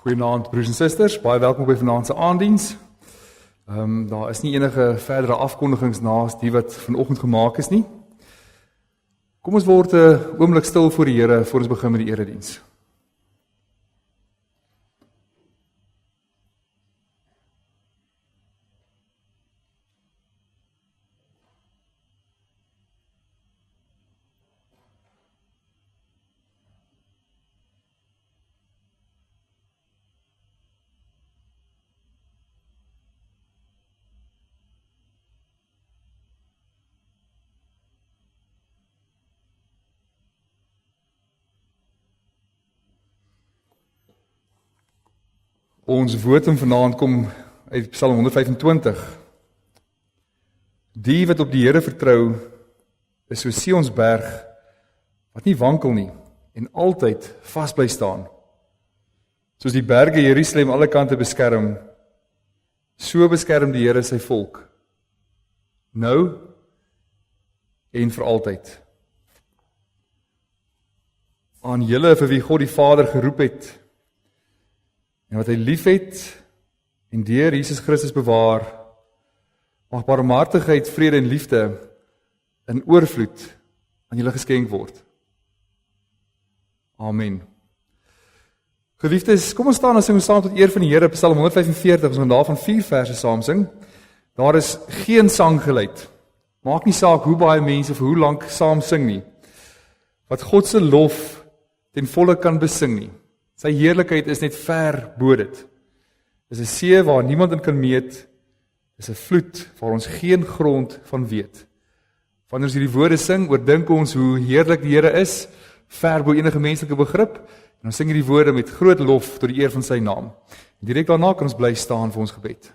Goeienaand broers en susters, baie welkom by vanaand se aanddiens. Daar is nie enige verdere afkondigings naas die wat vanoggend gemaak is nie. Kom ons word 'n oomblik stil voor die Here voor ons begin met die erediens. Ons woordum vanaand kom uit Psalm 125. Die wat op die Here vertrou, is so Sionsberg, wat nie wankel nie, en altyd vas bly staan. Soos die berge Jerusalem alle kante beskerm, so beskerm die Here sy volk, nou en vir altyd. Aan julle vir wie God die Vader geroep het, en wat hy liefhet en deur Jesus Christus bewaar, mag barmhartigheid, vrede en liefde in oorvloed aan julle geskenk word. Amen. Geliefdes, kom ons staan en sing ons saam tot eer van die Here, Psalm 145, ons gaan daarvan 4 verse saam sing. Daar is geen sanggeluid. Maak nie saak hoe baie mense vir hoe lank saam sing nie, wat God se lof ten volle kan besing nie. Sy heerlikheid is net ver bo dit. Dis 'n see waar niemand in kan meet. Dis 'n vloed waar ons geen grond van weet. Wanneer ons hierdie woorde sing, oordink ons hoe heerlik die Here is, ver bo enige menslike begrip, en ons sing hierdie woorde met groot lof tot die eer van sy naam. En direk daarna kan ons bly staan vir ons gebed.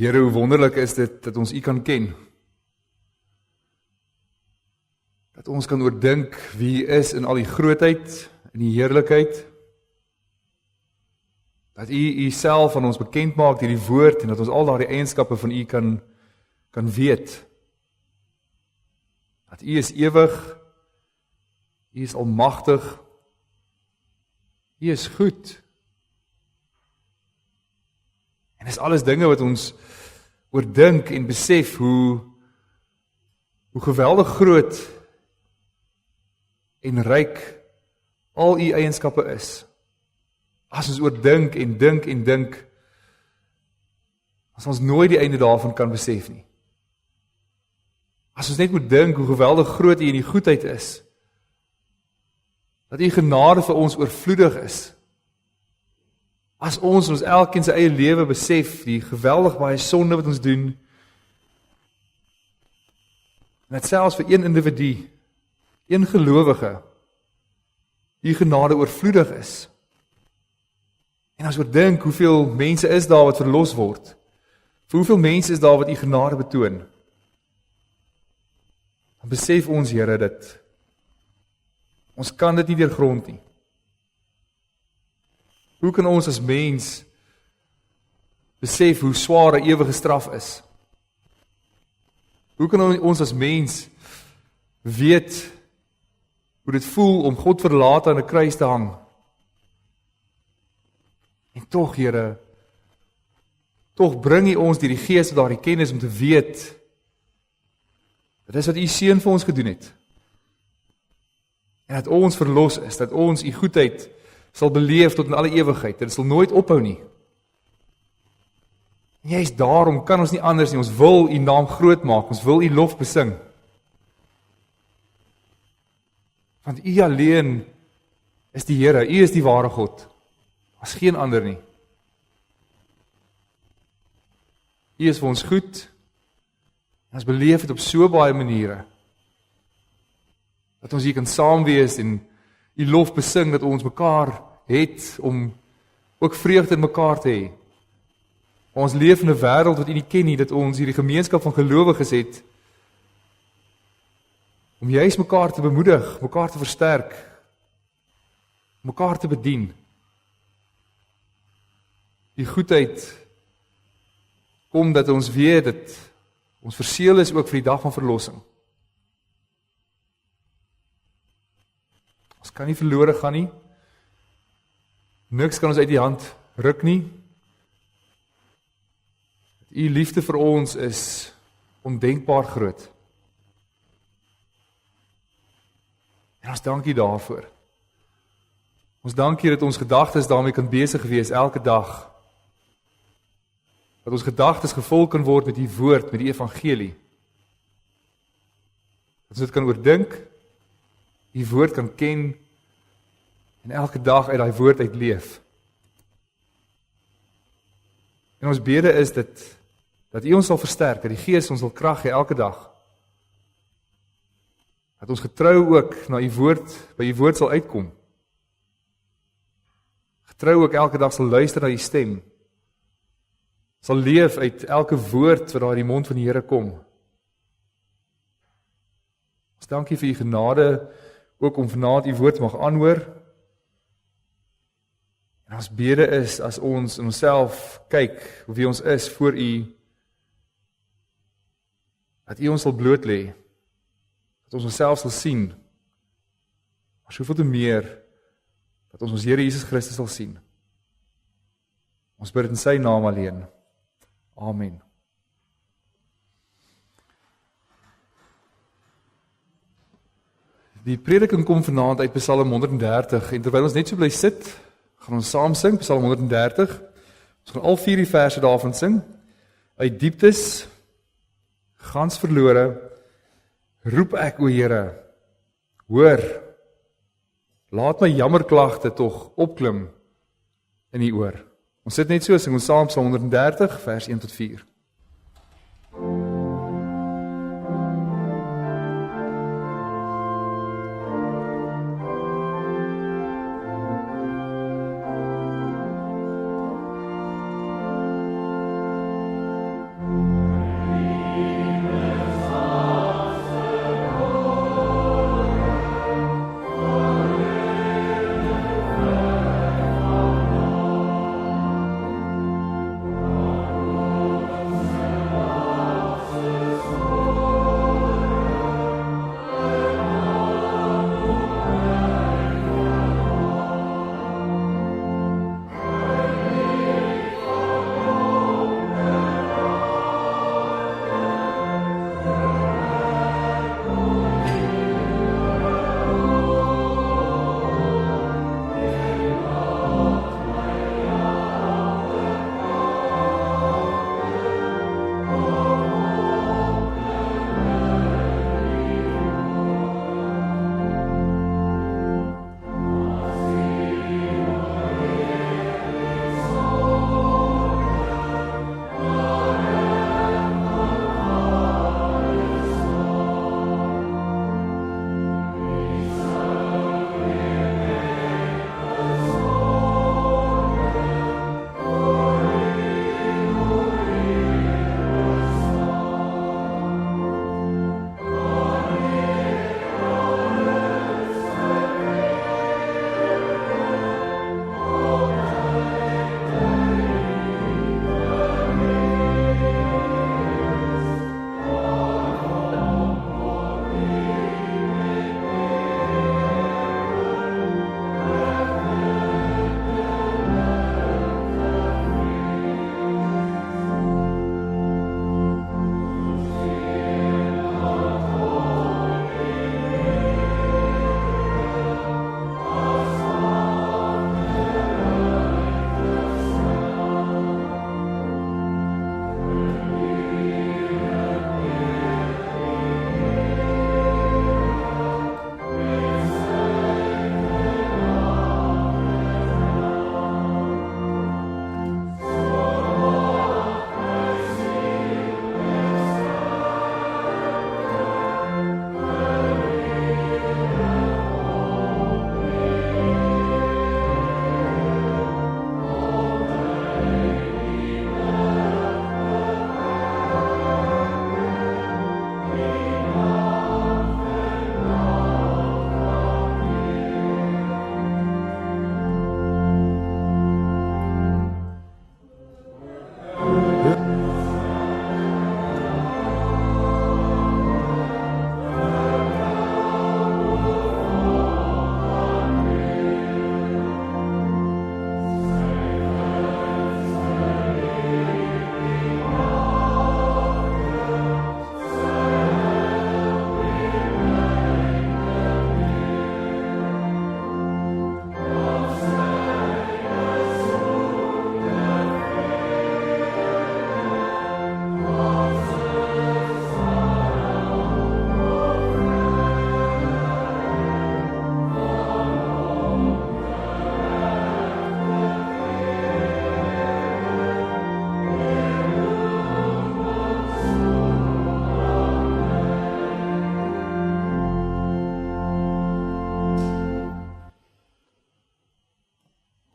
Here, hoe wonderlik is dit dat ons U kan ken. Dat ons kan oordink wie U is in al die grootheid, in die heerlikheid. Dat U self aan ons bekend maak deur die woord en dat ons al daardie eienskappe van U kan weet. Dat U is ewig, U is almagtig, U is goed. En dis alles dinge wat ons oordink en besef hoe geweldig groot en ryk al U eienskappe is. As ons oordink en dink en dink, as ons nooit die einde daarvan kan besef nie. As ons net moet dink hoe geweldig groot U in die goedheid is, dat U genade vir ons oorvloedig is. As ons elkeen sy eie lewe besef, die geweldig baie sonde wat ons doen, en dat selfs vir een individu, een gelowige, U genade oorvloedig is. En as ons dink hoeveel mense is daar wat verlos word, vir hoeveel mense is daar wat U genade betoon, dan besef ons, Here, dat ons kan dit nie deurgrond nie. Hoe kan ons as mens besef hoe swaar 'n ewige straf is? Hoe kan ons as mens weet hoe dit voel om God verlaat aan 'n kruis te hang? En tog, Here, tog bring U ons deur die Gees tot daardie kennis om te weet dat dis wat U Seun vir ons gedoen het. En dat ons verlos is, dat ons U goedheid sal beleef tot in alle ewigheid. Dit sal nooit ophou nie. En juist daarom kan ons nie anders nie. Ons wil U naam groot maak. Ons wil U lof besing. Want U alleen is die Here. U is die ware God. As geen ander nie. U is vir ons goed. En ons beleef dit op so baie maniere. Dat ons hier kan saam wees en U lof besing, dat ons mekaar het om ook vreugde in mekaar te hê. Ons leef in 'n wêreld wat U nie ken nie, dat ons hierdie gemeenskap van gelowiges het om juis mekaar te bemoedig, mekaar te versterk, mekaar te bedien. Die goedheid kom dat ons weet dat ons verseël is ook vir die dag van verlossing. Ons kan nie verlore gaan nie. Niks kan ons uit die hand ruk nie. U liefde vir ons is ondenkbaar groot. En ons dank U daarvoor. Ons dank U dat ons gedagtes daarmee kan besig wees elke dag. Dat ons gedagtes gevul kan word met U woord, met die evangelie. Dat ons dit kan oordink, U woord kan ken en elke dag uit daai woord uit leef. En ons bede is dat U ons sal versterk, dat die Gees ons sal krag gee elke dag. Dat ons getrou ook na U woord, by U woord sal uitkom. Getrou ook elke dag sal luister na U stem. Sal leef uit elke woord wat daar uit die mond van die Here kom. Ons dank U vir U genade, ook om vanaand U woord mag aanhoor. En ons bede is, as ons in onsself kyk, wie ons is voor U, dat U ons sal bloot lê, dat ons onsself sal sien, maar soveel te meer, dat ons Here Jesus Christus sal sien. Ons bid in Sy naam alleen. Amen. Die prediking kom vanaand uit Psalm 130, en terwyl ons net so bly sit, gaan ons saam sing, Psalm 130. Ons gaan al 4 die verse daarvan sing. Uit dieptes, gans verlore, roep ek, o Here, hoor, laat my jammerklagte tog opklim in U oor. Ons sit net so, sing ons saam Psalm 130, vers 1 tot 4.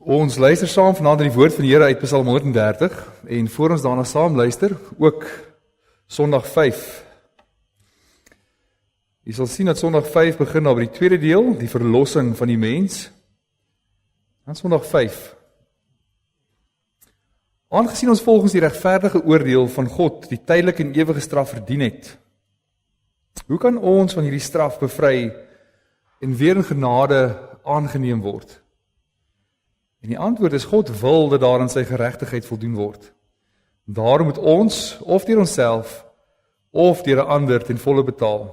Ons luister saam vanaand in die woord van die Here uit Psalm 130 en voor ons daarna saam luister, ook Sondag 5. Jy sal sien dat Sondag 5 begin nou by die tweede deel, die verlossing van die mens. Dan Sondag 5. Aangesien ons volgens die regverdige oordeel van God die tydelike en ewige straf verdien het, hoe kan ons van hierdie straf bevry en weer in genade aangeneem word? En die antwoord is, God wil dat daar aan sy geregtigheid voldoen word. Daarom moet ons, of deur onsself, of deur 'n ander ten volle betaal.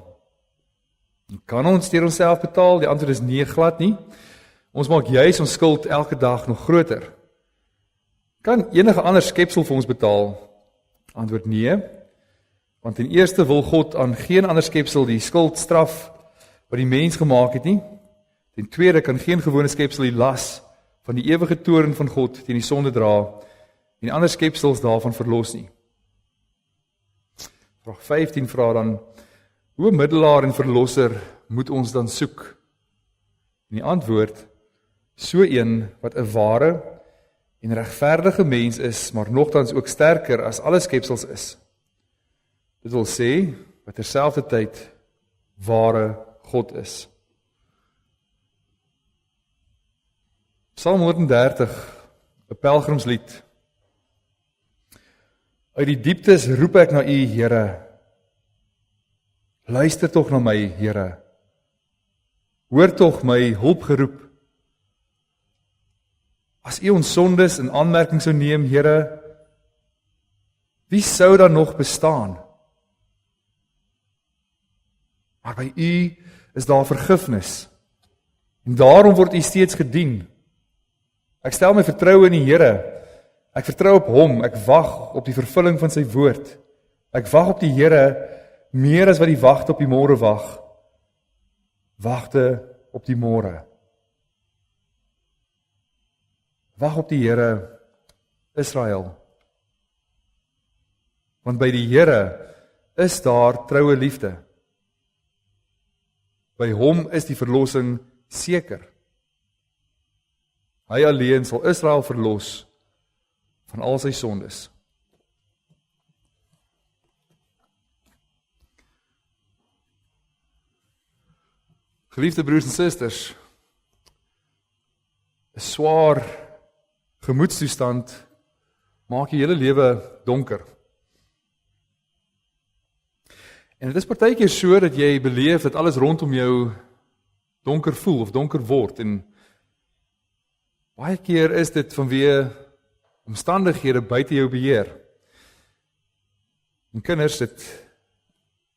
En kan ons deur onsself betaal? Die antwoord is nee, glad nie. Ons maak juis ons skuld elke dag nog groter. Kan enige ander skepsel vir ons betaal? Antwoord nee. Want ten eerste wil God aan geen ander skepsel die skuld straf wat die mens gemaak het nie. Ten tweede kan geen gewone skepsel die las van die ewige toorn van God teen die sonde dra en ander skepsels daarvan verlos nie. Vraag 15 vra dan, hoe 'n middelaar en verlosser moet ons dan soek? En die antwoord, so een wat 'n ware en regverdige mens is, maar nogtans ook sterker as alle skepsels is. Dit wil sê, wat terselfdertyd ware God is. Psalm 130, 'n pelgrimslied. Uit die dieptes roep ek na U, Here. Luister tog na my, Here. Hoor tog my hulpgeroep. As U ons sondes in aanmerking sou neem, Here, wie sou dan nog bestaan? Maar by U is daar vergifnis. En daarom word U steeds gedien. Ek stel my vertroue in die Here. Ek vertrou op Hom. Ek wag op die vervulling van sy woord. Ek wag op die Here meer as wat die wagte op die môre wag. Wagte op die môre. Wag op die Here, Israel. Want by die Here is daar troue liefde. By Hom is die verlossing seker. Hy alleen sal Israel verlos van al sy sondes. Geliefde broers en susters, 'n swaar gemoedstoestand maak jou hele lewe donker. En dit is partykeer so dat jy beleef dat alles rondom jou donker voel of donker word, en baie keer is dit vanweë omstandighede buite jou beheer. En kinders, dit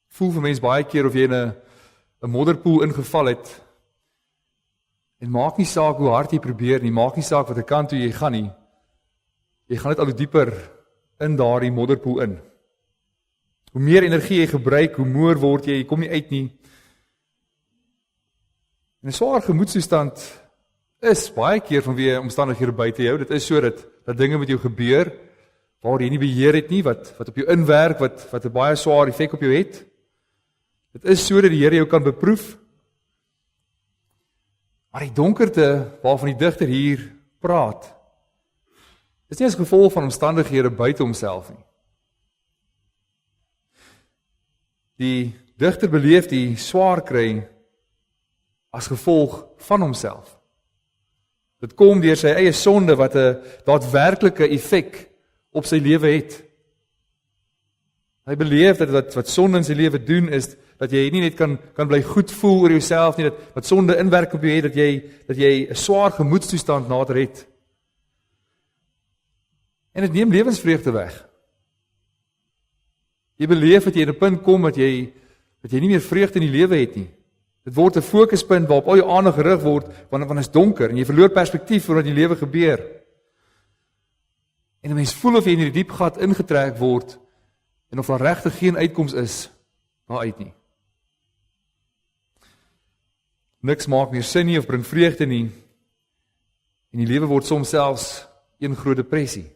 voel vir mens baie keer of jy in 'n modderpoel ingeval het, en maak nie saak hoe hard jy probeer nie, maak nie saak wat 'n kant toe jy gaan nie, jy gaan net al hoe dieper in daardie modderpoel in. Hoe meer energie jy gebruik, hoe moer word jy kom nie uit nie. En 'n swaar gemoedstoestand is baie keer vanweë omstandighede buite jou. Dit is so dat dinge met jou gebeur waar jy nie beheer het nie, wat op jou inwerk, wat 'n baie swaar effek op jou het. Dit is so dat die Here jou kan beproef. Maar die donkerte waarvan die digter hier praat, is nie as gevolg van omstandighede buite homself nie. Die digter beleef die swaar kry as gevolg van homself. Dit kom deur sy eie sonde wat 'n daadwerklike effek op sy lewe het. Hy beleef dat wat sonde in sy lewe doen is dat jy nie net kan bly goed voel oor jouself nie, dat sonde inwerk op jou het, dat jy 'n swaar gemoedstoestand nader het. En dit neem lewensvreugde weg. Jy beleef dat jy in 'n punt kom dat jy nie meer vreugde in die lewe het nie. Dit word 'n fokuspunt waarop al jou aandag gerig word wanneer dit is donker en jy verloor perspektief vir wat in die lewe gebeur. En 'n mens voel of jy in hierdie diep gat ingetrek word en of daar regtig geen uitkoms is daaruit nie. Niks maak meer sin nie of bring vreugde nie. En die lewe word soms selfs een groot depressie.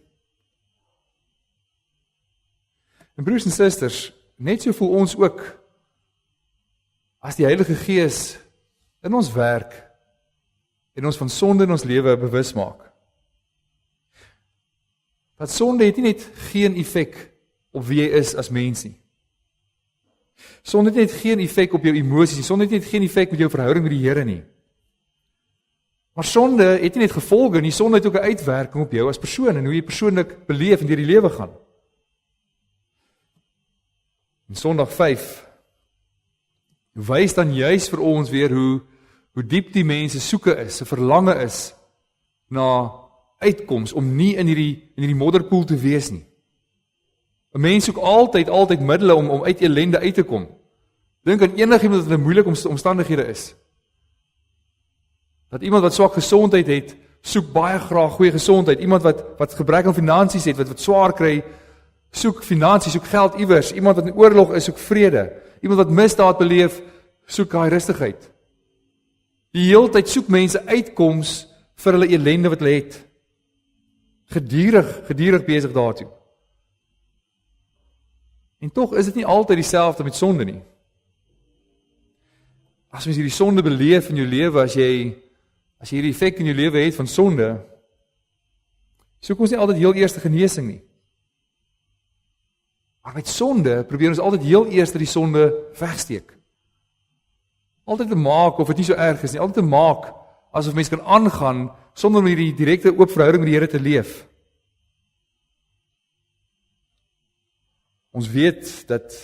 En broers en susters, net so voel ons ook as die Heilige Gees in ons werk en ons van sonde in ons lewe bewus maak. dat sonde het nie net geen effek op wie jy is as mens nie. Sonde het net geen effek op jou emosies nie, sonde het net geen effek met jou verhouding met die Here nie. Maar sonde het nie net gevolge nie, sonde het ook 'n uitwerking op jou as persoon en hoe jy persoonlik beleef en deur die lewe gaan. In Sondag 5 wys dan juis vir ons weer hoe diep die mense soeke is, 'n verlange is na uitkoms om nie in hierdie modderpoel te wees nie. 'n Mens soek altyd middele om uit ellende uit te kom. Dink aan enigiemand wat in moeilike omstandighede is. Dat iemand wat swak gesondheid het, soek baie graag goeie gesondheid. Iemand wat gebrek aan finansies het, wat swaar kry, soek finansies, soek geld iewers. Iemand wat in oorlog is, soek vrede. Iemand wat misdaad beleef, soek daai rustigheid. Die hele tyd soek mense uitkoms vir hulle ellende wat hulle het. Gedurig besig daartoe. En tog is dit nie altyd dieselfde met sonde nie. As mens hierdie sonde beleef in jou lewe, as jy hierdie effek in jou lewe het van sonde, soek ons nie altyd heel eers genesing nie. Maar met sonde probeer ons altyd heel eers die sonde wegsteek. Altyd te maak of dit nie so erg is nie, altyd te maak asof mens kan aangaan sonder om hierdie direkte oop verhouding met die Here te leef. Ons weet dat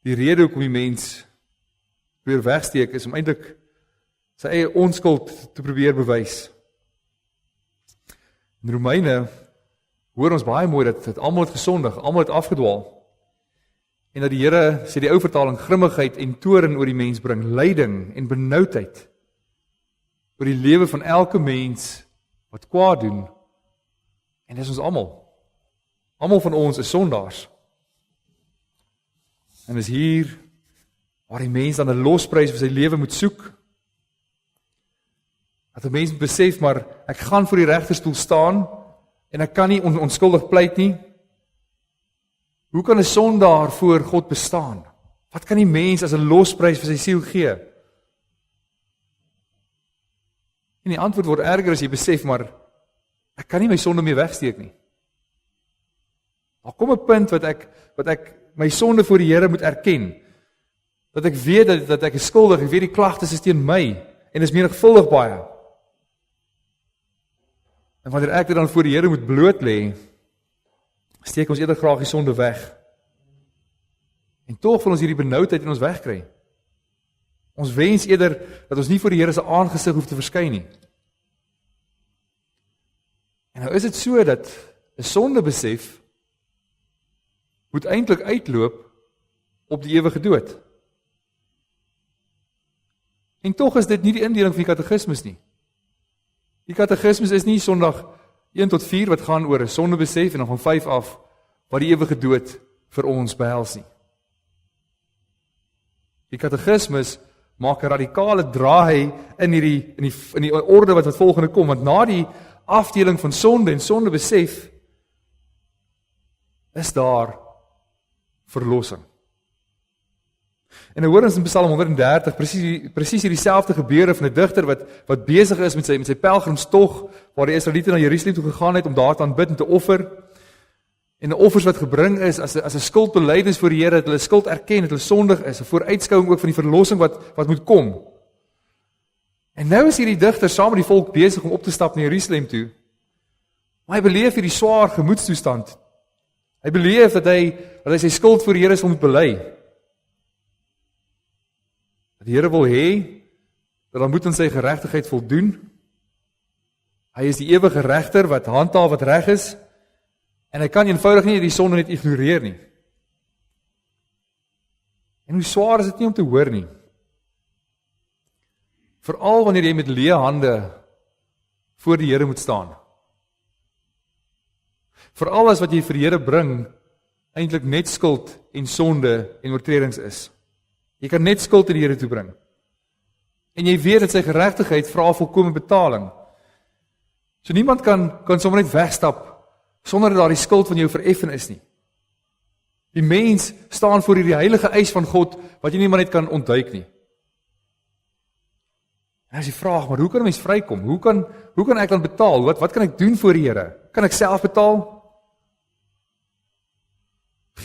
die rede hoekom die mens probeer wegsteek is om eintlik sy eie onskuld te probeer bewys. In Romeine hoor ons baie mooi dat almal het gesondig, almal het afgedwaal. En dat die Here, sê die ou vertaling, grimmigheid en toorn oor die mens bring, lyding en benoudheid oor die lewe van elke mens wat kwaad doen. En dis ons almal. Almal van ons is sondaars. En is hier waar die mens dan 'n losprys vir sy lewe moet soek. Dat 'n mens besef, maar ek gaan voor die regterstoel staan en ek kan nie onskuldig pleit nie. Hoe kan 'n sondaar voor God bestaan? Wat kan die mens as 'n losprys vir sy siel gee? En die antwoord word erger as jy besef, maar ek kan nie my sonde meer wegsteek nie. Daar kom 'n punt wat ek my sonde voor die Here moet erken. Dat ek weet dat ek is skuldig, ek weet die klagtes is teen my en is menigvuldig baie. En wanneer ek dit dan voor die Here moet bloot lê, steek ons eerder graag die sonde weg. En tog wil ons hierdie benoudheid in ons wegkry. Ons wens eerder dat ons nie voor die Here se aangesig hoef te verskyn nie. En nou is dit so dat 'n sondebesef moet eintlik uitloop op die ewige dood. En tog is dit nie die indeling van die katekismes nie. Die katekismes is nie Sondag 1 tot 4 wat gaan oor 'n sondebesef en dan van 5 af wat die ewige dood vir ons behels nie. Die katekismes maak 'n radikale draai in die orde wat volgende kom, want na die afdeling van sonde en sondebesef is daar verlossing. En nou hoor ons in Psalm 130 presies hierdie selfde gebeure van 'n digter wat besig is met sy pelgrimstog waar die Israeliete na Jerusalem toe gegaan het om daar te aanbid en te offer. En die offers wat gebring is as 'n skuldbelydenis voor die Here, dat hulle skuld erken, dat hulle sondig is, 'n vooruitskouing ook van die verlossing wat moet kom. En nou is hierdie digter saam met die volk besig om op te stap na Jerusalem toe. Maar hy beleef hierdie swaar gemoedstoestand. Hy beleef dat hy sy skuld voor die Here sal moet bely. Die Here wil hê dat hy moet aan sy geregtigheid voldoen. Hy is die ewige regter wat handhaaf wat reg is en hy kan eenvoudig nie die sonde net ignoreer nie. En hoe swaar is dit nie om te hoor nie. Veral wanneer jy met leë hande voor die Here moet staan. Veral as wat jy vir die Here bring eintlik net skuld en sonde en oortredings is. Jy kan net skuld in die Here toe bring. En jy weet dat sy geregtigheid vra volkome betaling. So niemand kan sommer net wegstap sonder dat daar die skuld van jou vereffen is nie. Die mens staan voor hierdie heilige eis van God wat jy nie maar net kan ontduik nie. En as jy vraag, maar hoe kan 'n mens vrykom? Hoe kan ek dan betaal? Wat kan ek doen voor die Here? Kan ek self betaal?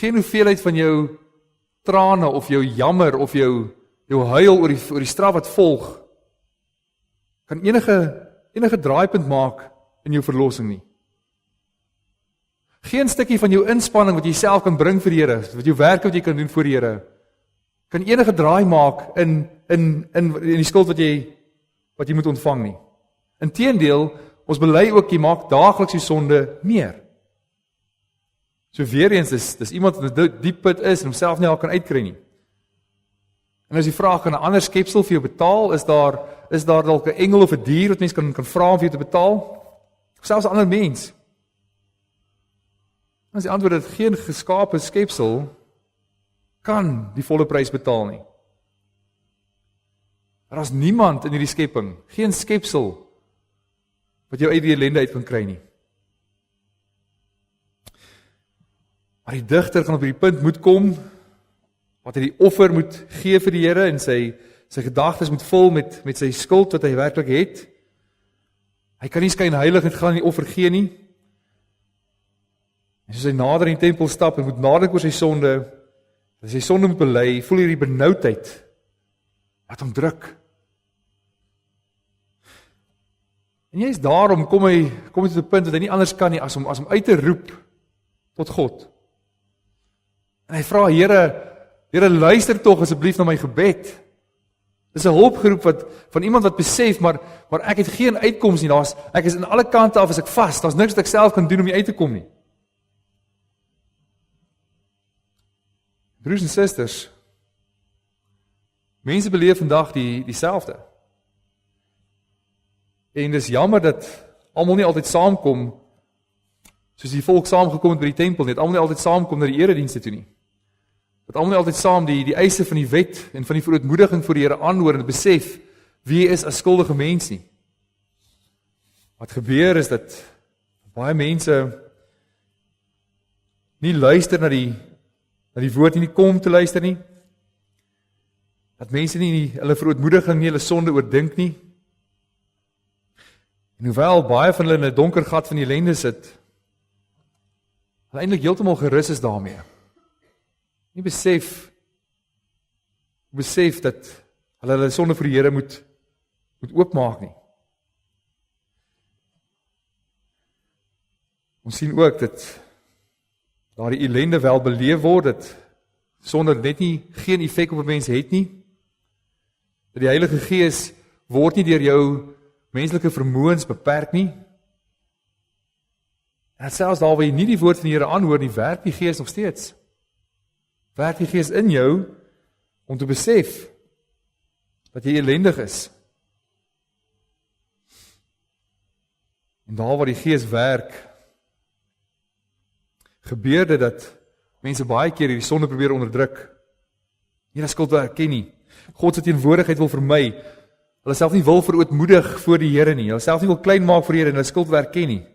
Geen hoeveelheid van jou trane of jou jammer of jou huil oor die straf wat volg kan enige draaipunt maak in jou verlossing nie. Geen stukkie van jou inspanning wat jy self kan bring vir die Here, wat jou werk wat jy kan doen vir die Here, kan enige draai maak in die skuld wat jy moet ontvang nie. Inteendeel, ons bely ook jy maak daagliks jou sonde meer. So weer eens, dis iemand wat in 'n diep put is en homself nie al kan uitkry nie. En as jy vra, kan 'n ander skepsel vir jou betaal? Is daar dalk 'n engel of 'n dier wat mens kan vra om vir jou te betaal? Of selfs 'n ander mens? As die antwoord is geen geskape skepsel kan die volle prys betaal nie. Daar is niemand in hierdie skepping, geen skepsel wat jou uit die ellende uit kan kry nie. Maar die digter gaan op hierdie punt moet kom, wat hy die offer moet gee vir die Here en sy gedagtes moet vul met sy skuld wat hy werklik het. Hy kan nie skyn heilig en gaan die offer gee nie. En soos hy nader in die tempel stap en moet nadink oor sy sonde, as hy sonde moet bely, voel hierdie benoudheid wat hom druk. En jy is daarom kom hy tot 'n punt dat hy nie anders kan nie as om uit te roep tot God. En hy vra, Here, luister tog asseblief na my gebed. Dis 'n hulpgeroep van iemand wat besef, maar ek het geen uitkoms nie. Ek is aan alle kante af as ek vas. Daar's niks wat ek self kan doen om hier uit te kom nie. Broers en susters, mense beleef vandag dieselfde. En dis jammer dat almal nie altyd saamkom, soos die volk saamgekom het by die tempel nie, dat almal nie altyd saamkom na die eredienste toe nie. Dat almal nie altyd saam die eise van die wet en van die verootmoediging voor die Here aanhoor en besef wie hy is as skuldige mens nie. Wat gebeur is dat baie mense nie luister na die woord nie kom te luister nie. Dat mense nie hulle verootmoediging nie, hulle sonde oordink nie. En hoewel baie van hulle in 'n donker gat van die ellende sit, hulle eintlik heeltemal gerus is daarmee. Nie besef dat hulle sonde vir die Here moet oopmaak nie. Ons sien ook dat daardie ellende wel beleef word, dat sonde net nie geen effek op 'n mens het nie. Dat die Heilige Gees word nie deur jou menslike vermoëns beperk nie. En selfs daar waar jy nie die woord van die Here aanhoor nie, werk die Gees nog steeds. Werk die Gees in jou om te besef dat jy ellendig is. En daar waar die Gees werk, gebeur dit dat mense baie keer hierdie sonde probeer onderdruk. Nie dat skuld wil erken nie. God se teenwoordigheid wil vermy. Hulle self nie wil verootmoedig voor die Here nie. Hulle self nie wil klein maak voor die Here en hulle skuld wil erken nie.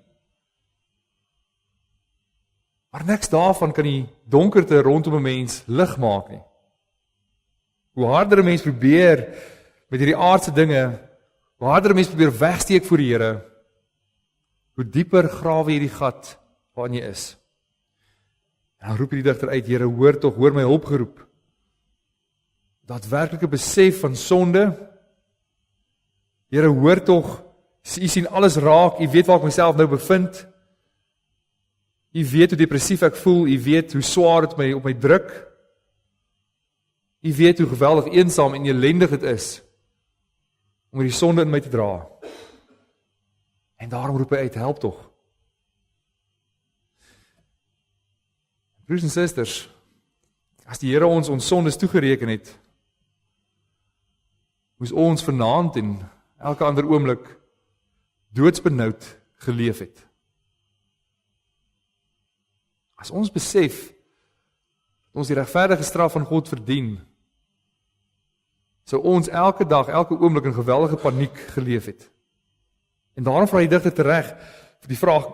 Maar niks daarvan kan die donkerte rondom 'n mens lig maak nie. Hoe harder 'n mens probeer met hierdie aardse dinge, hoe harder 'n mens probeer wegsteek voor die Here, hoe dieper grawe jy die gat waarin jy is. En dan roep die digter uit, Here, hoor my hulpgeroep. Daadwerklike besef van sonde. Here, hoor tog, U sien alles raak, U weet waar ek myself nou bevind. U weet hoe depressief ek voel, U weet hoe swaar dit op my druk. U weet hoe geweldig eensaam en ellendig dit is om die sonde in my te dra. En daarom roep hy uit, help tog. Broers en susters, as die Here ons sondes toegereken het, moes ons vanaand en elke ander oomblik doodsbenoud geleef het. As ons besef dat ons die regverdige straf van God verdien, sou ons elke dag, elke oomblik in geweldige paniek geleef het. En daarom vra die digter tereg vir die vraag,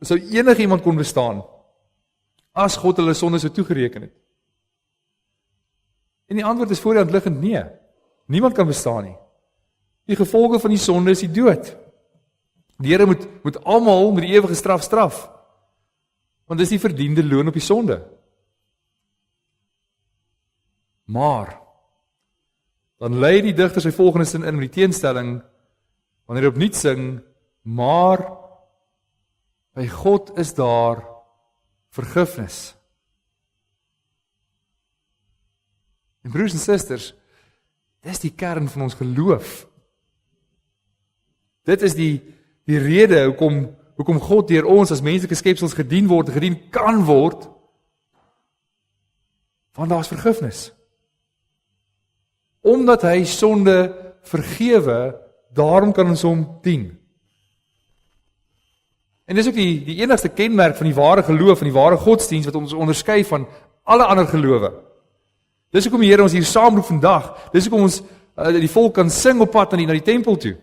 sou enigiemand kon bestaan as God hulle sondes sou toegereken het? En die antwoord is voor die hand liggend nee. Niemand kan bestaan nie. Die gevolge van die sonde is die dood. Die Here moet almal met die ewige straf straf. Want dis die verdiende loon op die sonde. Maar dan lei die digter sy volgende sin in met die teenstelling, wanneer hy opnuut sing, maar by God is daar vergifnis. En broers en susters, dis die kern van ons geloof. Dit is die rede hoekom God deur ons as menslike skepsels gedien word, gedien kan word, want daar is vergifnis. Omdat hy sonde vergewe, daarom kan ons hom dien. En dis ook die enigste kenmerk van die ware geloof en die ware godsdienst wat ons onderskei van alle ander gelowe. Dis hoekom die Here ons hier saamroep vandag. Dis hoekom ons die volk kan sing op pad na die tempel toe.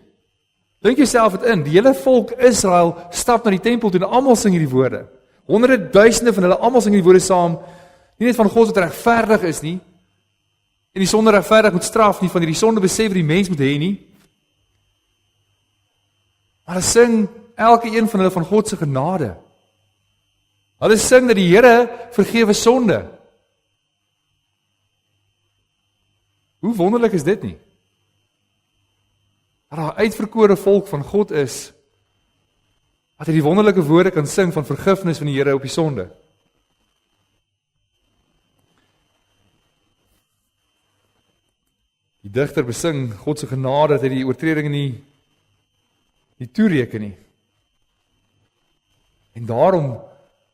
Dink jouself dit in, die hele volk Israel stap na die tempel toe en almal sing hierdie woorde. Honderde duisende van hulle almal sing hierdie woorde saam, nie net van God wat regverdig is nie, en die sonde regverdig moet straf nie, van hierdie sonde besef wat die mens moet hê nie, maar hulle sing elke een van hulle van God se genade. Hulle sing dat die Here vergewe sonde. Hoe wonderlik is dit nie? Dat daar 'n uitverkore volk van God is, wat hierdie wonderlike woorde kan sing van vergifnis van die Here op die sonde. Die digter besing God se genade dat hy die oortredinge nie toereken nie. En daarom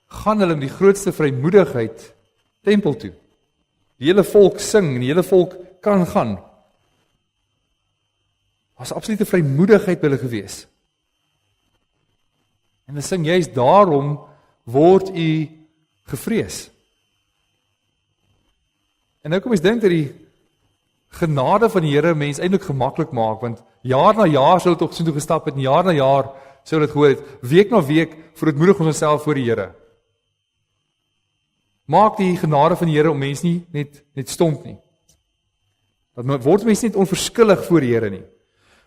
gaan hulle met die grootste vrymoedigheid tempel toe. Die hele volk sing en die hele volk kan gaan. Was absolute vrymoedigheid by hulle gewees. En hulle sing juist daarom word u gevrees. En nou kom ons dink dat die genade van die Here mens eintlik gemaklik maak, want jaar na jaar sou dit tog so toe gestap het, en jaar na jaar sou dit gehoor het, week na week verootmoedig ons onsself voor die Here. Maak die genade van die Here om mens nie net stomp nie. Dat word mens net onverskillig voor die Here nie.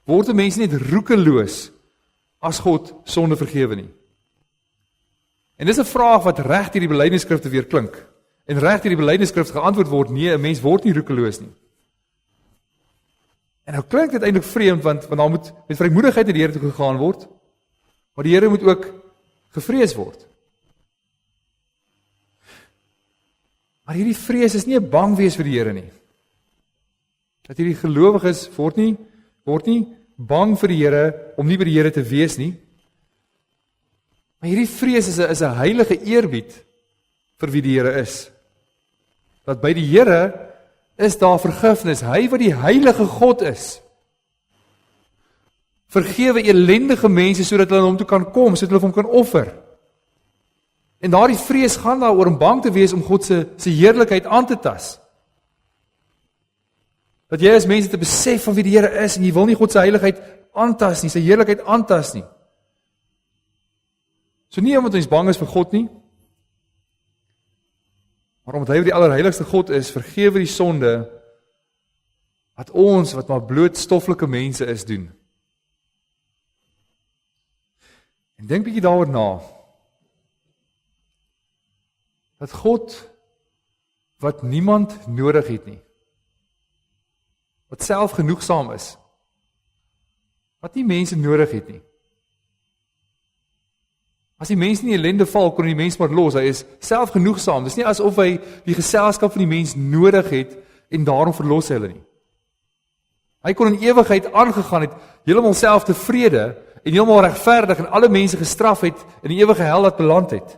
Word mense net roekeloos as God sonde vergewe nie. En dis 'n vraag wat reg deur die belydenisskrifte weer klink. En reg deur die belydenisskrifte geantwoord word, nee, 'n mens word nie roekeloos nie. En nou klink dit eintlik vreemd, want daar moet met vrymoedigheid na die Here toe gegaan word, maar die Here moet ook gevrees word. Maar hierdie vrees is nie 'n bang wees vir die Here nie. Dat hierdie gelowiges word nie bang vir die Here om nie by die Here te wees nie. Maar hierdie vrees is 'n heilige eerbied vir wie die Here is. Dat by die Here is daar vergifnis. Hy wat die heilige God is, vergewe ellendige mense sodat hulle hom toe kan kom, sodat hulle hom kan offer. En daardie vrees gaan daaroor om bang te wees om God se heerlikheid aan te tas. Dat jy as mense te besef van wie die Here is en jy wil nie God se heiligheid aantas nie, sy heerlikheid aantas nie. So nie omdat ons bang is vir God nie, maar omdat hy die allerheiligste God is, vergewe die sonde wat ons, wat maar bloot stoffelike mense is, doen. En dink bietjie daaroor na. Dat God, wat niemand nodig het nie, wat self genoegsaam is, wat nie mense nodig het nie. As die mens nie in ellende val, kon die mens maar los, hy is self genoegsaam. Dis nie asof hy die geselskap van die mens nodig het, en daarom verlos hy hulle nie. Hy kon in ewigheid aangegaan het, heeltemal self tevrede, en heeltemal regverdig, en alle mense gestraf het, in die ewige hel wat beland het.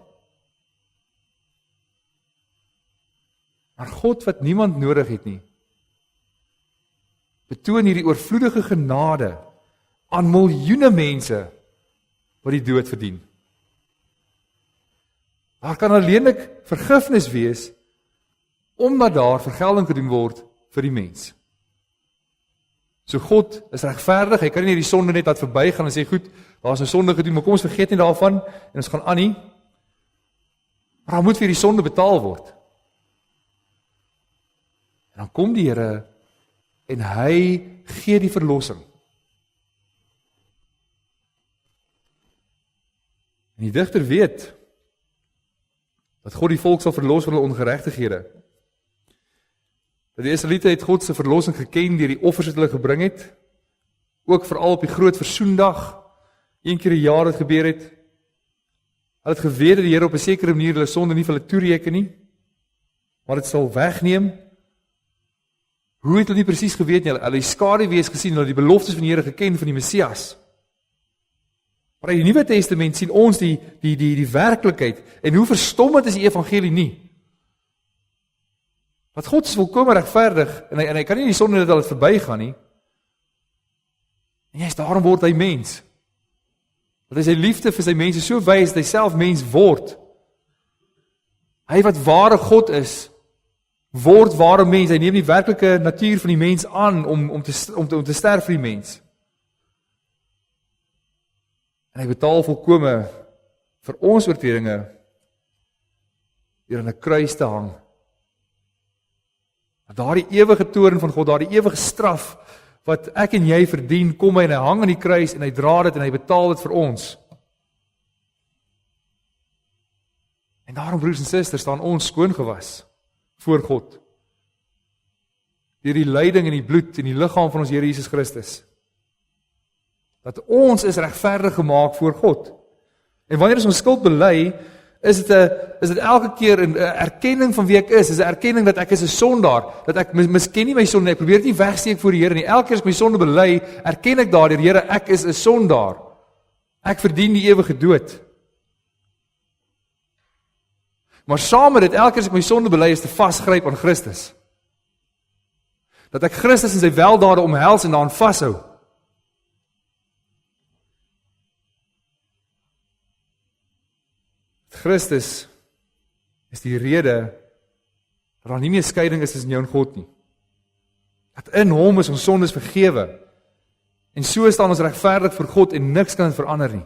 Maar God, wat niemand nodig het nie, betoon hierdie oorvloedige genade aan miljoene mense wat die dood verdien. Daar kan alleenlik vergifnis wees, omdat daar vergelding gedoen word vir die mens. So God is regverdig, hy kan nie die sonde net laat verbygaan en sê, goed, daar is 'n sonde gedoen, maar kom ons vergeet nie daarvan, en ons gaan aan nie. Maar daar moet vir die sonde betaal word. En dan kom die Here, en hy gee die verlossing. En die digter weet dat God die volk sal verlos van hulle ongeregtighede. Dat die Israeliete het God se verlossing geken deur die offers wat hulle gebring het, ook veral op die groot versoendag, een keer 'n jaar dit gebeur het. Hulle het geweet dat die Here op 'n sekere manier hulle sonde nie vir hulle toereken nie, maar dit sal wegneem. Hoe het hulle nie presies geweet nie? Hulle het die skaduwees gesien, hulle het die beloftes van die Here geken van die Messias. Maar in die Nuwe Testament sien ons die werklikheid, en hoe verstommend is die evangelie nie. Dat God is volkome regverdig, en hy kan nie die sonde dat dit verbygaan nie. En juist daarom word hy mens. Dat hy sy liefde vir sy mense so wys, dat hy self mens word. Hy wat ware God is, word ware mens. Hy neem die werklike natuur van die mens aan, om te sterf vir die mens. En hy betaal volkome vir ons oortredinge, deur aan 'n kruis te hang. Daardie ewige toorn van God, daardie ewige straf, wat ek en jy verdien, kom hy en hy hang aan die kruis, en hy dra dit, en hy betaal dit vir ons. En daarom, broers en susters, staan ons skoongewas voor God, deur die lyding en die bloed en die liggaam van ons Here Jesus Christus. Dat ons is regverdig gemaak voor God. En wanneer ons skuld bely, is dit elke keer 'n erkenning van wie ek is 'n erkenning dat ek is 'n sondaar, dat ek misken nie my sonde, ek probeer dit nie wegsteek voor die Here nie. Elke keer as my sonde bely, erken ek daardeur, Here, ek is 'n sondaar. Ek verdien die ewige dood. Maar saam met dit, elke keer as ek my sonde bely, is te vasgryp aan Christus. Dat ek Christus in sy weldade omhels en daaraan vashou. Christus is die rede dat daar nie meer skeiding is tussen jou en God nie. Dat in hom is ons sondes vergewe. En so staan ons regverdig voor God en niks kan dit verander nie.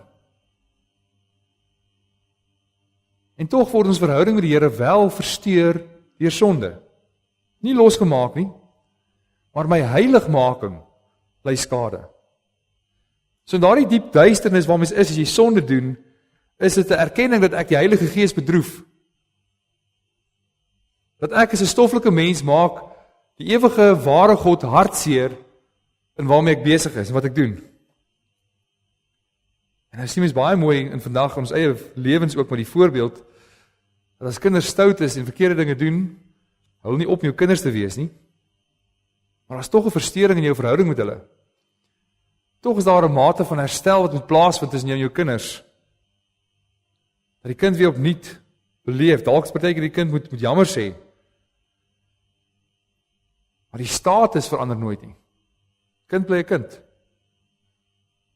En tog word ons verhouding met die Here wel versteur deur sonde. Nie losgemaak nie, maar my heiligmaking ly skade. So in daardie diep duisternis waar mens is as jy sonde doen, is dit 'n erkenning dat ek die Heilige Gees bedroef. Dat ek as 'n stoffelike mens maak die ewige ware God hartseer in waarmee ek besig is en wat ek doen. En nou sien mens baie mooi in vandag in ons eie lewens ook met die voorbeeld dat as kinders stout is en verkeerde dinge doen, hou nie op om jou kinders te wees nie. Maar daar's tog 'n versteuring in jou verhouding met hulle. Tog is daar 'n mate van herstel wat moet plaasvind tussen jou en jou kinders. Dat die kind weer opnuut beleef. Dalk partykeer die kind moet jammer sê. Maar die status verander nooit nie. Kind bly 'n kind.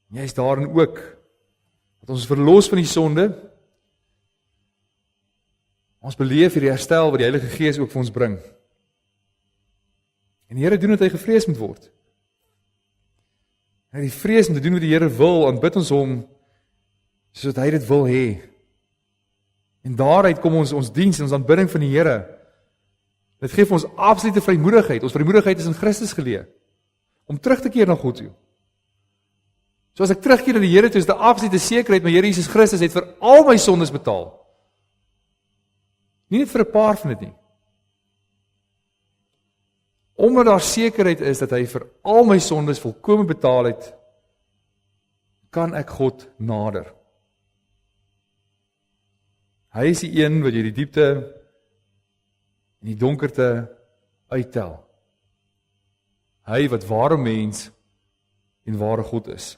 Jy is daarin ook dat ons verlos van die sonde. Ons beleef hierdie herstel wat die Heilige Gees ook vir ons bring. En die Here doen wat hy gevrees moet word. En die vrees om te doen wat die Here wil, aanbid ons hom soos hy dit wil hê. En daaruit kom ons diens en ons aanbidding van die Here. Dit gee vir ons absolute vrymoedigheid. Ons vrymoedigheid is in Christus geleë. Om terug te keer na God toe. So as ek terugkeer na die Here toe, is dit 'n absolute sekerheid, my Here Jesus Christus het vir al my sondes betaal. Nie net vir 'n paar van dit nie. Omdat daar sekerheid is dat hy vir al my sondes volkome betaal het, kan ek God nader. Hy is die een wat jy die diepte en die donkerte uittel. Hy wat ware mens en ware God is.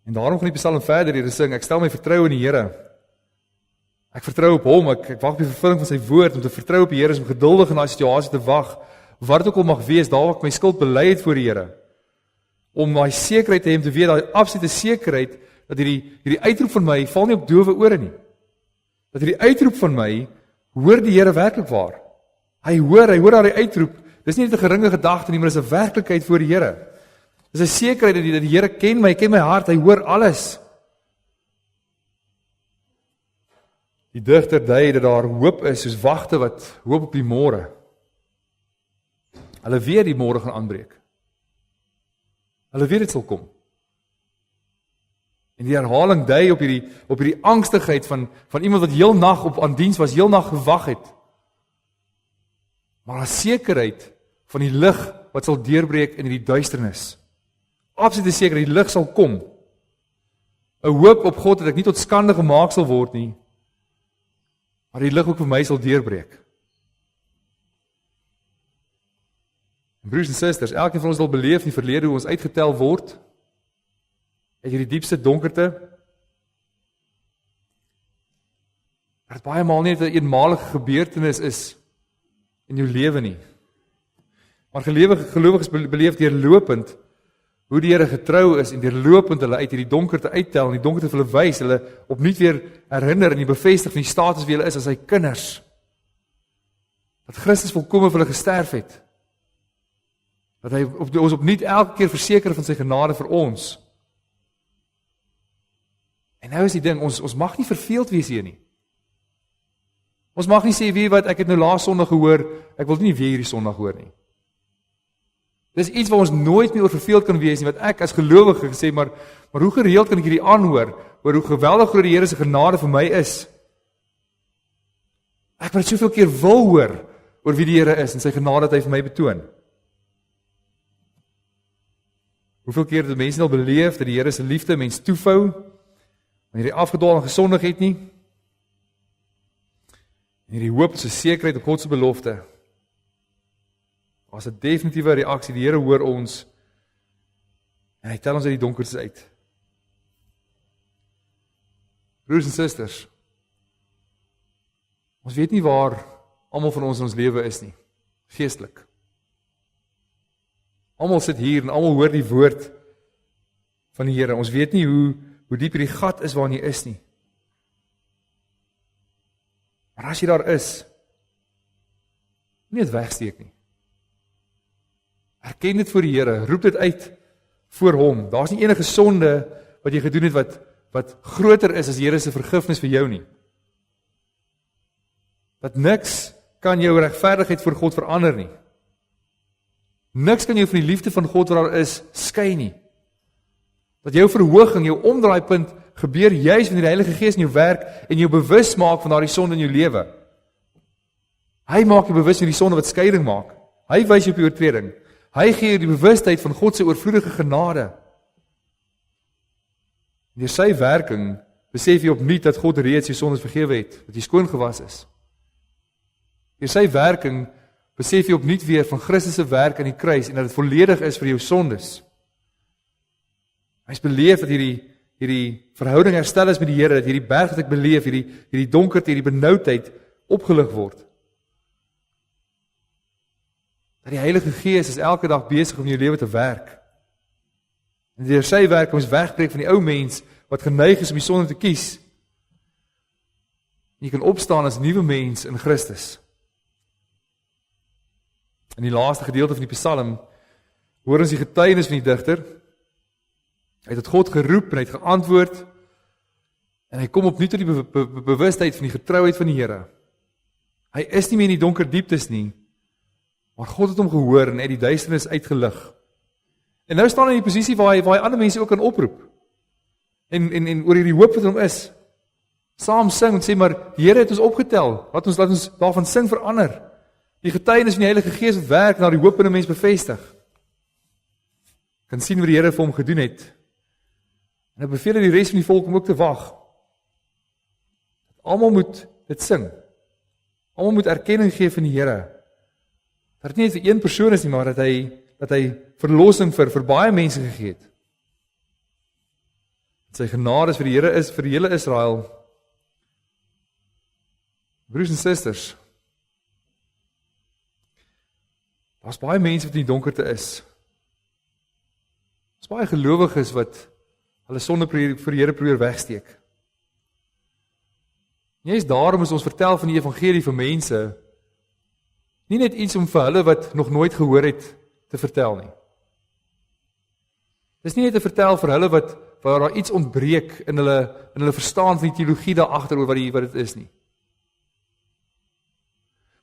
En daarom gaan die Psalm verder hier sing, ek stel my vertroue in die Here. Ek vertrou op hom, ek wag op die vervulling van sy woord, om te vertrou op die Here is om geduldig in daai situasie te wag, wat dit ook al mag wees, daar waar ek my skuld bely het voor die Here. Om daai sekerheid te hê, om te weet, daai absolute sekerheid, dat hierdie uitroep van my val nie op dowe ore nie. Dat hierdie uitroep van my hoor die Here werklik waar. Hy hoor daai uitroep. Dis nie net 'n geringe gedagte nie, maar dis 'n werklikheid voor die Here. Dis 'n sekerheid dat die Here ken my hart, hy hoor alles. Die digter dui dat daar hoop is soos wagte wat hoop op die môre. Hulle weet die môre gaan aanbreek. Hulle weet dit sal kom. En die herhaling dui op hierdie angstigheid van iemand wat heel nag aan diens was, heel nag gewag het. Maar 'n sekerheid van die lig wat sal deurbreek in hierdie duisternis. Absolute sekerheid, die lig sal kom. 'n Hoop op God dat ek nie tot skande gemaak sal word nie, maar die lig ook vir my sal deurbreek. En broers en susters, elkeen van ons sal beleef in die verlede hoe ons uitgetel word uit hierdie diepste donkerte. Dat baie maal nie 'n eenmalige gebeurtenis is in jou lewe nie. Maar gelowiges beleef deurlopend hoe die Here getrou is en deurlopend hulle uit hierdie donkerte uittel en die donkerte vir hulle wys, hulle opnuut weer herinner en die bevestig van die status wie hulle is as sy kinders. Dat Christus volkome vir hulle gesterf het. Dat hy ons opnuut elke keer verseker van sy genade vir ons. En nou is die ding, ons mag nie verveeld wees hier nie. Ons mag nie sê, weet wat, ek het nou laas Sondag gehoor, ek wil nie weer hierdie Sondag hoor nie. Dis iets waar ons nooit meer oor verveeld kan wees nie, wat ek as gelowige gesê, maar hoe gereeld kan ek hierdie aanhoor, oor hoe geweldig groot die Here se genade vir my is. Ek wat soveel keer wil hoor, oor wie die Here is, en sy genade wat hy vir my betoon. Hoeveel keer het mense al beleef, dat die Here se liefde mens toevou, wanneer jy afgedwaal en gesondig het nie, en hierdie hoop se sekerheid op God se belofte, was 'n definitiewe reaksie, die Here hoor ons, en hy tel ons uit die donkerste uit. Broers en susters, ons weet nie waar almal van ons in ons lewe is nie, geestelik. Almal sit hier en almal hoor die woord van die Here. Ons weet nie hoe diep hierdie gat is waarin jy is nie. Maar as jy daar is, nie het wegsteek nie. Erken dit voor die Here, roep dit uit voor hom. Daar's nie enige sonde wat jy gedoen het wat groter is as die Here se vergifnis vir jou nie. Dat niks kan jou regverdigheid voor God verander nie. Niks kan jou van die liefde van God wat daar is, skei nie. Dat jou verhooging, jou omdraaipunt gebeur juis wanneer die Heilige Gees in jou werk en jou bewus maak van daardie sonde in jou lewe. Hy maak jou bewus van die sonde wat skeiding maak. Hy wys jou op die oortreding. Hy gee jou die bewustheid van God se oorvloedige genade. Deur sy werking besef jy opnuut dat God reeds jou sondes vergewe het, dat jy skoon gewas is. Deur sy werking besef jy opnuut weer van Christus se werk aan die kruis en dat dit volledig is vir jou sondes. Hy's beleef dat hierdie verhouding herstel is met die Here, dat hierdie berg wat ek beleef, hierdie donkerte, hierdie benoudheid opgelig word. Dat die Heilige Gees is elke dag besig om in jou lewe te werk. En deur sy werk om ons wegbreek van die ou mens wat geneig is om die sonde te kies. Jy kan opstaan as 'n nuwe mens in Christus. In die laaste gedeelte van die Psalm hoor ons die getuienis van die digter. Hy het tot God geroep en hy het geantwoord en hy kom opnuut tot die bewustheid van die getrouheid van die Here. Hy is nie meer in die donker dieptes nie, maar God het hom gehoor en uit die duisternis uitgelig. En nou staan hy in die posisie waar hy ander mense ook kan oproep. En oor hierdie hoop wat hom is, saam sing en sê, maar die Here het ons opgetel, laat ons daarvan sing verander. Die getuienis van die Heilige Gees wat werk na die hoop in 'n mens bevestig. Kan sien wat die Here vir hom gedoen het. En hy beveel die res van die volk om ook te wag. Almal moet dit sing. Almal moet erkenning gee van die Here. Dat dit nie net vir een persoon is nie, maar dat hy verlossing vir baie mense gegee het. Dat sy genade is vir die Here is vir die hele Israel. Broers en susters, daar's baie mense wat in die donkerte is. Daar's baie gelowiges wat hulle sonde vir die Here probeer wegsteek. Jy's daarom as ons vertel van die evangelie vir mense, nie net iets om vir hulle wat nog nooit gehoor het te vertel nie. Dis nie net te vertel vir hulle waar daar iets ontbreek in hulle verstaan van die teologie daar agter oor wat dit is nie.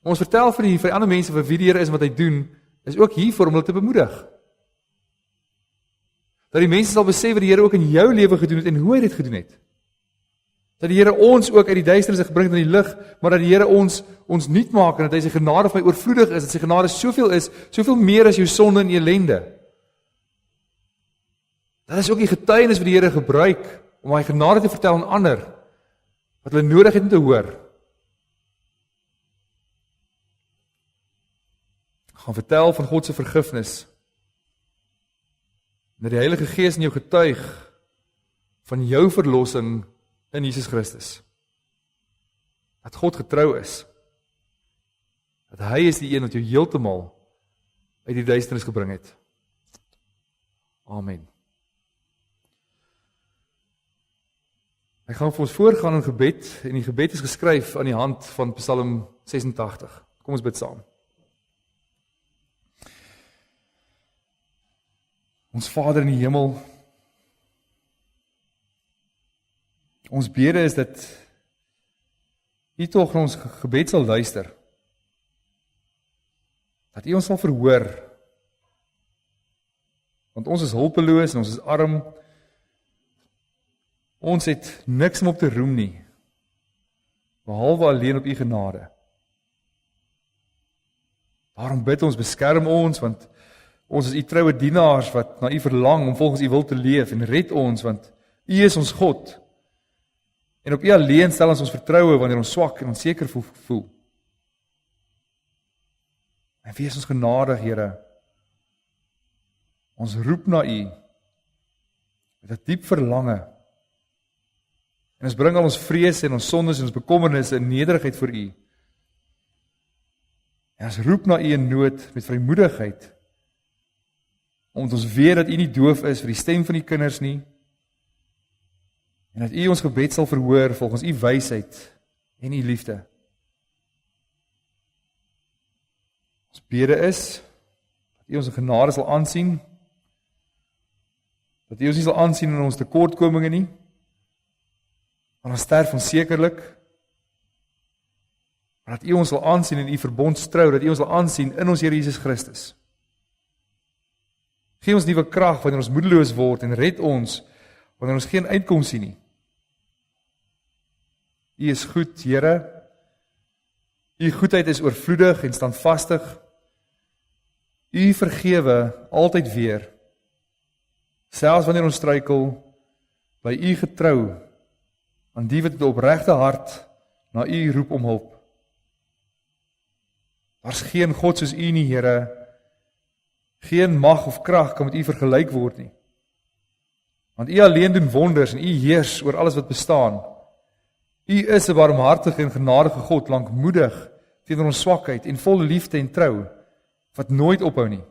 Maar ons vertel vir die ander mense vir wie die Here is en wat hy doen, is ook hier vir om hulle te bemoedig. Dat die mense sal besef wat die Here ook in jou lewe gedoen het en hoe hy dit gedoen het. Dat die Here ons ook uit die duisternis gebring het in die lig, maar dat die Here ons nuut maak en dat hy sy genade vir my oorvloedig is, dat sy genade soveel is, soveel meer as jou sonde en ellende. Dat is ook die getuienis wat die Here gebruik om hy genade te vertel aan ander, wat hulle nodig het om te hoor. Gaan vertel van God se vergifnis. Dat die Heilige Gees in jou getuig van jou verlossing in Jesus Christus. Dat God getrou is. Dat hy is die een wat jou heeltemal uit die duisternis gebring het. Amen. Ek gaan vir ons voorgaan in gebed, en die gebed is geskryf aan die hand van Psalm 86. Kom ons bid saam. Ons Vader in die hemel, ons bede is dat U tog na ons gebed sal luister. Dat U ons sal verhoor. Want ons is hulpeloos en ons is arm. Ons het niks om op te roem nie, behalwe alleen op U genade. Daarom bid ons, beskerm ons, want ons is U troue dienaars wat na U verlang om volgens U wil te leef, en red ons, want U is ons God. En op U alleen stel ons vertroue wanneer ons swak en onseker voel. En wees ons genadig, Here. Ons roep na U met 'n diep verlange. En ons bring al ons vrese en ons sondes en ons bekommernisse in nederigheid voor U. En ons roep na U in nood met vrymoedigheid, omdat ons weet dat U nie doof is vir die stem van die kinders nie, en dat U ons gebed sal verhoor volgens U wysheid en U liefde. Ons bede is, dat U ons in genade sal aansien, dat U ons nie sal aansien in ons tekortkominge nie, maar ons sterf onsekerlik, maar dat U ons sal aansien in U verbondstrou, dat U ons sal aansien in ons Here Jesus Christus. Gee ons nuwe krag wanneer ons moedeloos word en red ons wanneer ons geen uitkoms sien nie. U is goed, Here. U goedheid is oorvloedig en standvastig. U vergewe altyd weer. Selfs wanneer ons struikel, bly U getrou aan die wat met 'n opregte hart na U roep om hulp. Daar's geen God soos U nie, Here. Geen mag of krag kan met U vergelyk word nie. Want U alleen doen wonders en U heers oor alles wat bestaan. U is 'n barmhartige en genadige God, lankmoedig teenoor ons swakheid en vol liefde en trou, wat nooit ophou nie.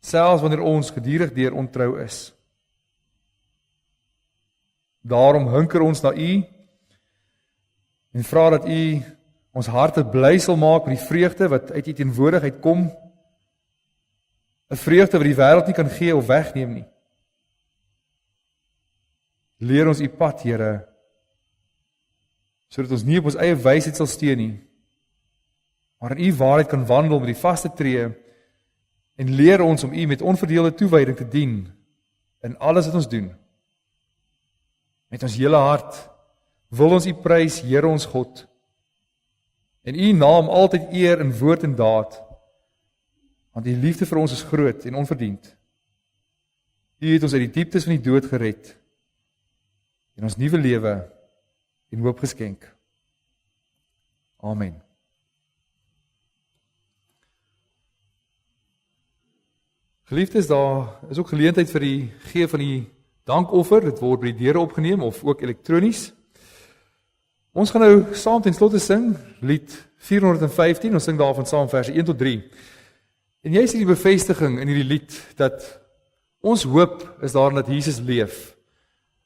Selfs wanneer ons gedurig deur ontrou is. Daarom hunker ons na U en vra dat U ons harte bly sal maak met die vreugde wat uit U teenwoordigheid kom. 'n Vreugde wat die wêreld nie kan gee of wegneem nie. Leer ons U pad, Here, sodat ons nie op ons eie wysheid sal steun nie, maar in U waarheid kan wandel met die vaste tree, en leer ons om U met onverdeelde toewyding te dien in alles wat ons doen. Met ons hele hart wil ons U prys, Here ons God, en U naam altyd eer in woord en daad, want U liefde vir ons is groot en onverdiend. U het ons uit die dieptes van die dood gered, en ons nuwe lewe en hoop geskenk. Amen. Geliefdes, daar is ook geleentheid vir die gee van die dankoffer. Dit word by die deure opgeneem of ook elektronies. Ons gaan nou saam ten slotte sing, lied 415, ons sing daarvan saam verse 1 tot 3. En jy sien die bevestiging in hierdie lied, dat ons hoop is daarin dat Jesus leef.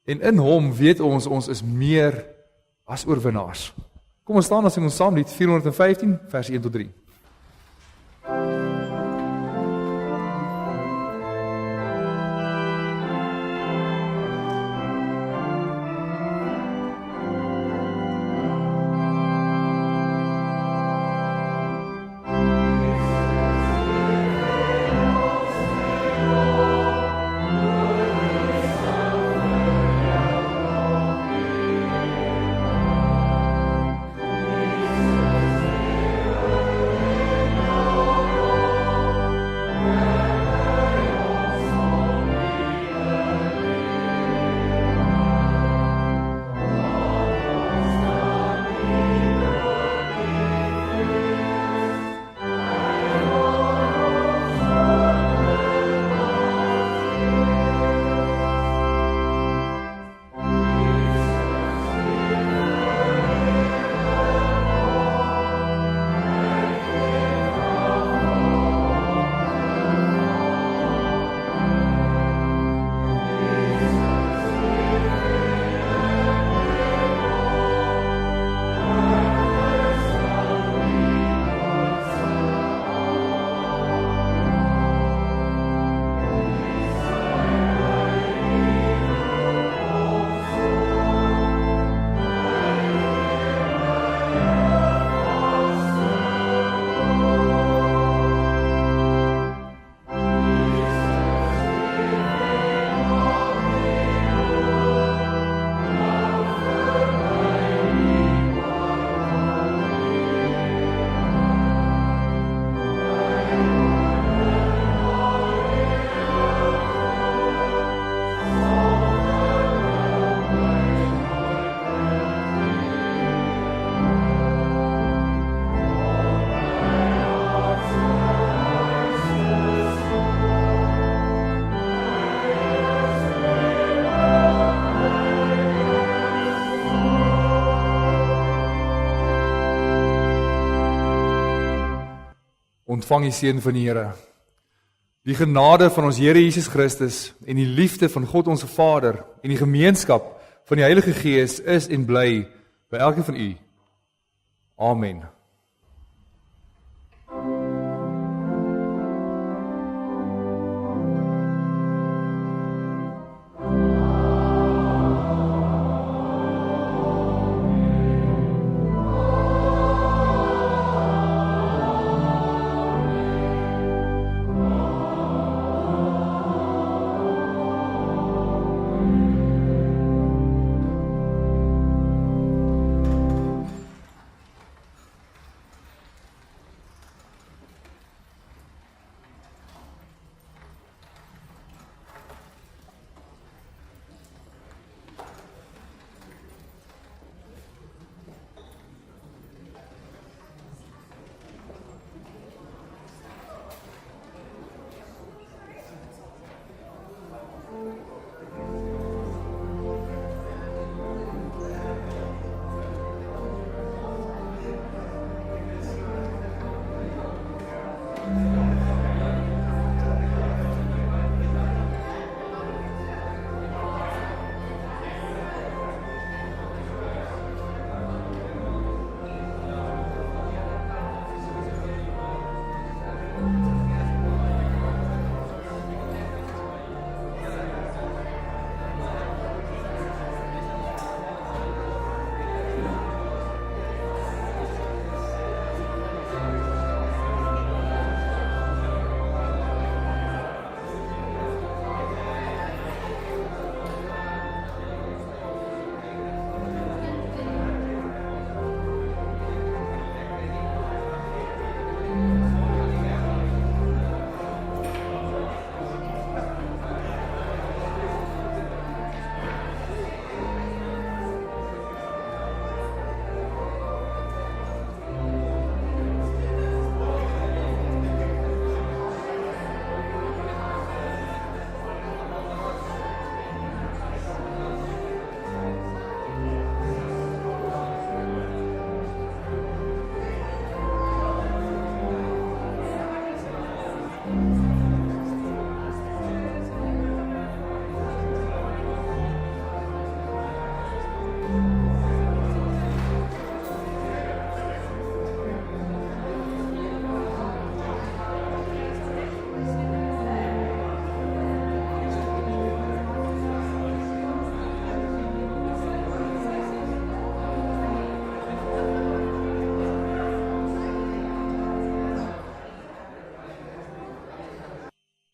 En in hom weet ons is meer as oorwinnaars. Kom ons staan en sing ons saam lied 415, vers 1 tot 3. ontvang die seën van die Here. Die genade van ons Here Jesus Christus en die liefde van God ons Vader en die gemeenskap van die Heilige Gees is en bly by elkeen van u. Amen.